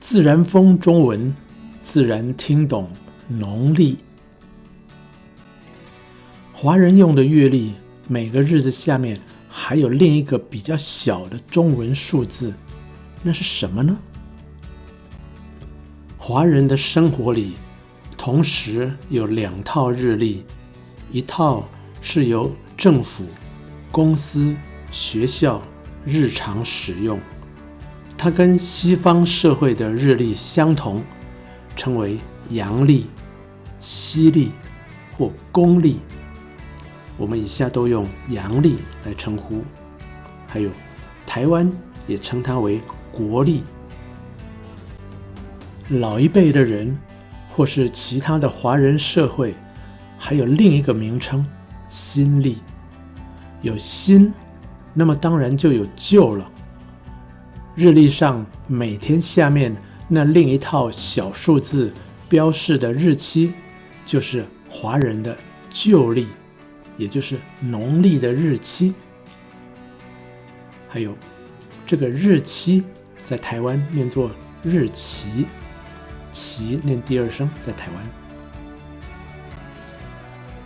自然风中文，自然听懂农历。华人用的月历，每个日子下面还有另一个比较小的中文数字，那是什么呢？华人的生活里，同时有2套日历，一套是由政府、公司、学校日常使用，它跟西方社会的日历相同，称为阳历、西历或公历。我们以下都用阳历来称呼，还有台湾也称它为国历。老一辈的人或是其他的华人社会还有另一个名称新历。有新，那么当然就有旧了。日历上每天下面那另一套小数字标示的日期，就是华人的旧历，也就是农历的日期。还有这个日期在台湾念作日期，期念第2声，在台湾。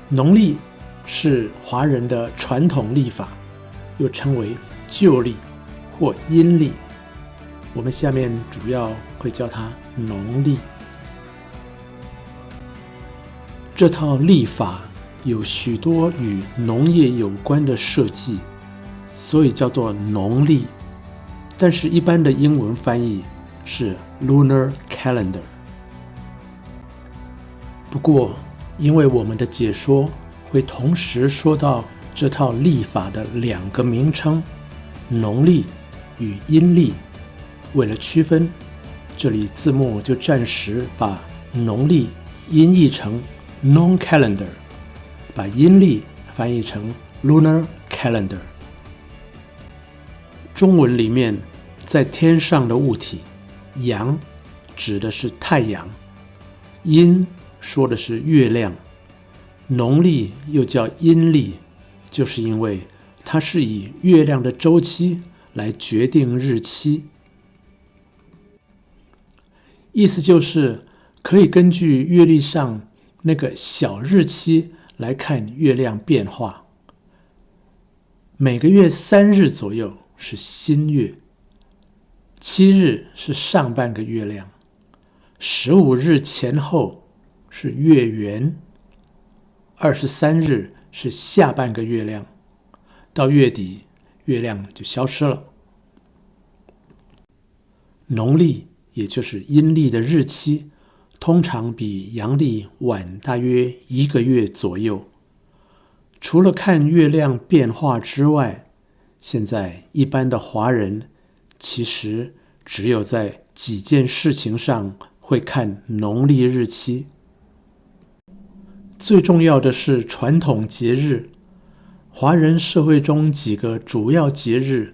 农历是华人的传统历法，又称为旧历或阴历，我们下面主要会叫它农历。这套历法有许多与农业有关的设计，所以叫做农历，但是一般的英文翻译是 Lunar Calendar。 不过因为我们的解说会同时说到这套历法的2个名称，农历与阴历，为了区分，这里字幕就暂时把农历音译成 Non Calendar， 把阴历翻译成 Lunar Calendar。 中文里面在天上的物体，阳指的是太阳，阴说的是月亮。农历又叫阴历，就是因为它是以月亮的周期来决定日期。意思就是可以根据月历上那个小日期来看月亮变化。每个月3日左右是新月，7日是上半个月亮，15日前后是月圆，23日是下半个月亮，到月底月亮就消失了。农历也就是阴历的日期，通常比阳历晚大约1个月左右。除了看月亮变化之外，现在一般的华人其实只有在几件事情上会看农历日期。最重要的是传统节日，华人社会中几个主要节日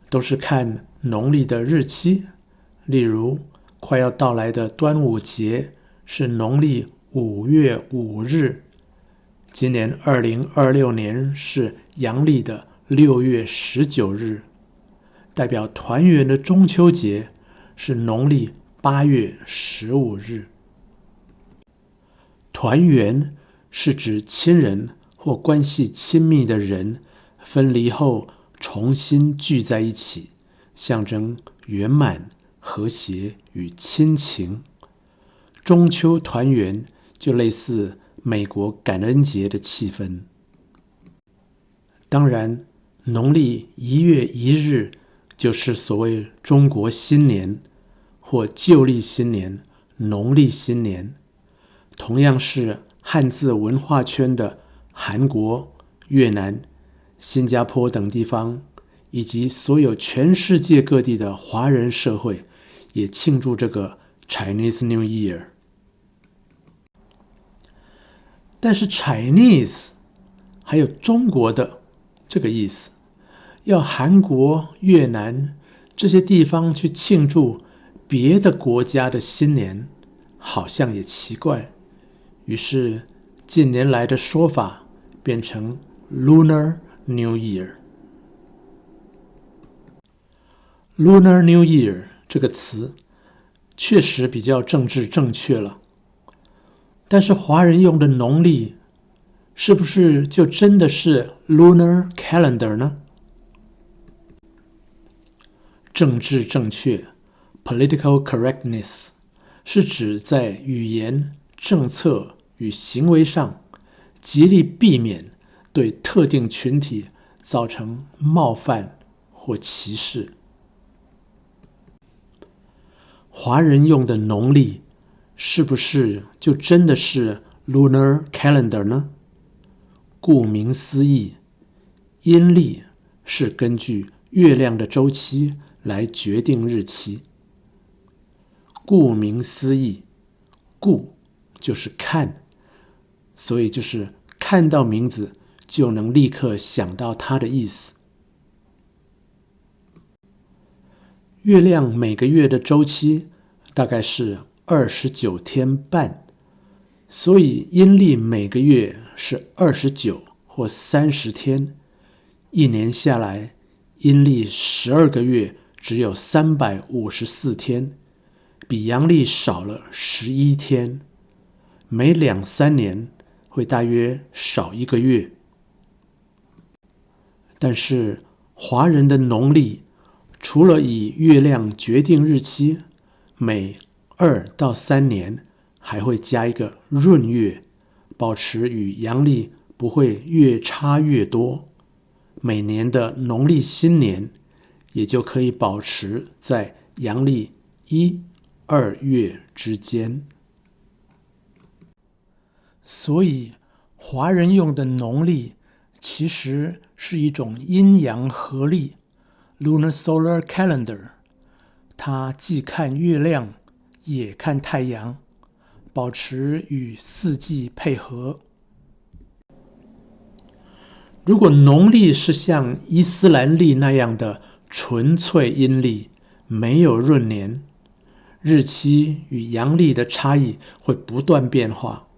都是看农历的日期，例如快要到来的端午节是农历5月5日，今年2026年是阳历的6月19日，代表团圆的中秋节是农历8月15日。团圆是指亲人或关系亲密的人分离后重新聚在一起，象征圆满、和谐与亲情。中秋团圆就类似美国感恩节的气氛。当然，农历1月1日就是所谓中国新年或旧历新年、农历新年，同样是汉字文化圈的韩国、越南、新加坡等地方，以及所有全世界各地的华人社会也庆祝这个 Chinese New Year。 但是 Chinese 还有中国的这个意思，要韩国、越南这些地方去庆祝别的国家的新年，好像也奇怪。于是近年来的说法变成 Lunar New Year。Lunar New Year 这个词确实比较政治正确了。但是华人用的农历是不是就真的是 lunar calendar 呢？政治正确 political correctness 是指在语言、政策与行为上极力避免对特定群体造成冒犯或歧视。华人用的农历是不是就真的是 lunar calendar 呢？顾名思义，阴历是根据月亮的周期来决定日期。顾名思义，顾就是看，所以就是看到名字就能立刻想到它的意思。月亮每个月的周期大概是29天半，所以阴历每个月是29或30天，一年下来，阴历12个月只有354天，比阳历少了11天，每2-3年会大约少1个月。但是华人的农历除了以月亮决定日期，每2到3年还会加一个闰月，保持与阳历不会越差越多。每年的农历新年也就可以保持在阳历1、2月之间。所以华人用的农历其实是一种阴阳合历 lunar solar calendar， 它既看月亮也看太阳，保持与四季配合。如果农历是像伊斯兰历那样的纯粹阴历，没有闰年，日期与阳历的差异会不断变化，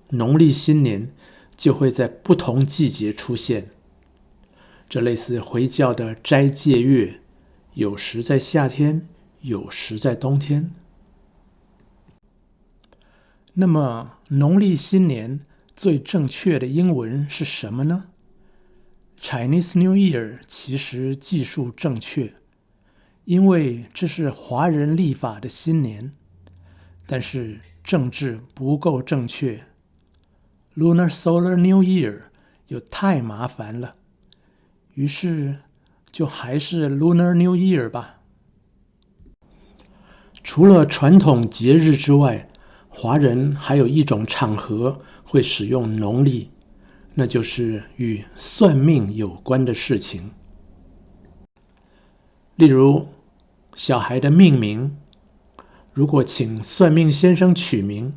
农历新年就会在不同季节出现。这类似回教的斋戒月，有时在夏天，有时在冬天。那么农历新年最正确的英文是什么呢？ Chinese New Year 其实技术正确，因为这是华人历法的新年，但是政治不够正确。Lunar Solar New Year 又太麻烦了，于是就还是 Lunar New Year 吧。除了传统节日之外，华人还有一种场合会使用农历，那就是与算命有关的事情。例如小孩的命名，如果请算命先生取名，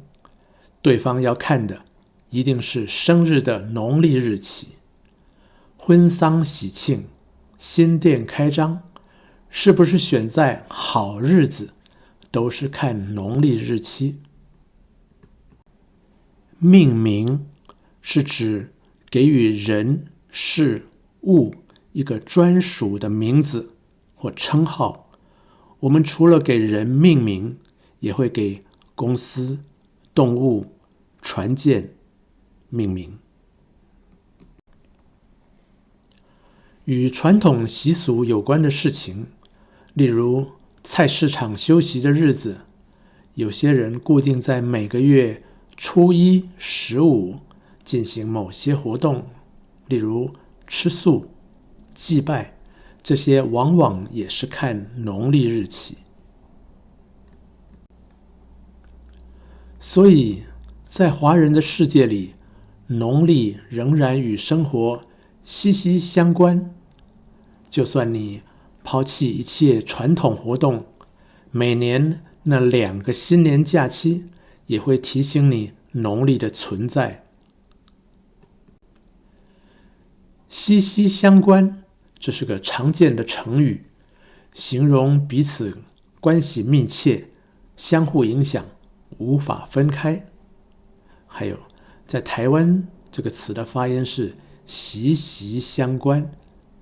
对方要看的一定是生日的农历日期。婚丧喜庆、新店开张，是不是选在好日子，都是看农历日期。命名是指给予人、事、物一个专属的名字或称号。我们除了给人命名，也会给公司、动物、船舰命名。与传统习俗有关的事情，例如菜市场休息的日子，有些人固定在每个月初1、15进行某些活动，例如吃素、祭拜，这些往往也是看农历日期。所以在华人的世界里，农历仍然与生活息息相关。就算你抛弃一切传统活动，每年那2个新年假期也会提醒你农历的存在。息息相关，这是个常见的成语，形容彼此关系密切，相互影响，无法分开。还有在台湾这个词的发音是息息相关，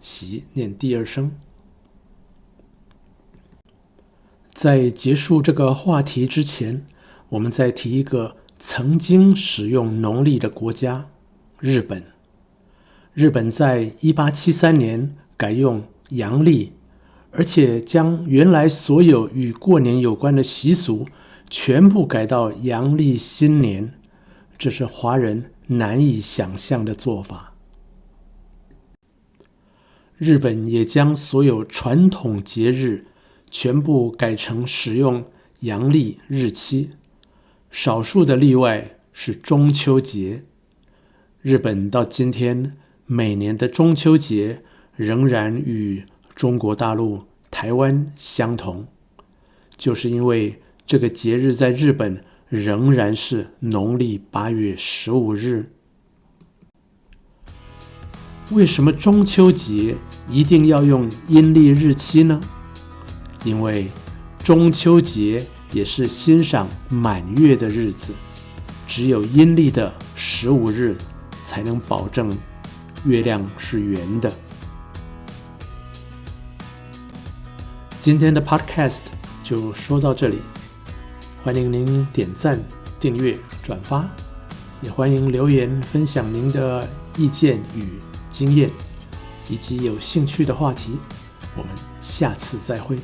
息念第2声。在结束这个话题之前，我们再提一个曾经使用农历的国家——日本。日本在1873年改用阳历，而且将原来所有与过年有关的习俗全部改到阳历新年，这是华人难以想象的做法。日本也将所有传统节日全部改成使用阳历日期，少数的例外是中秋节。日本到今天每年的中秋节仍然与中国大陆、台湾相同，就是因为这个节日在日本仍然是农历8月15日。为什么中秋节一定要用阴历日期呢？因为中秋节也是欣赏满月的日子，只有阴历的15日才能保证月亮是圆的。今天的 podcast 就说到这里，欢迎您点赞、订阅、转发，也欢迎留言分享您的意见与经验，以及有兴趣的话题。我们下次再会。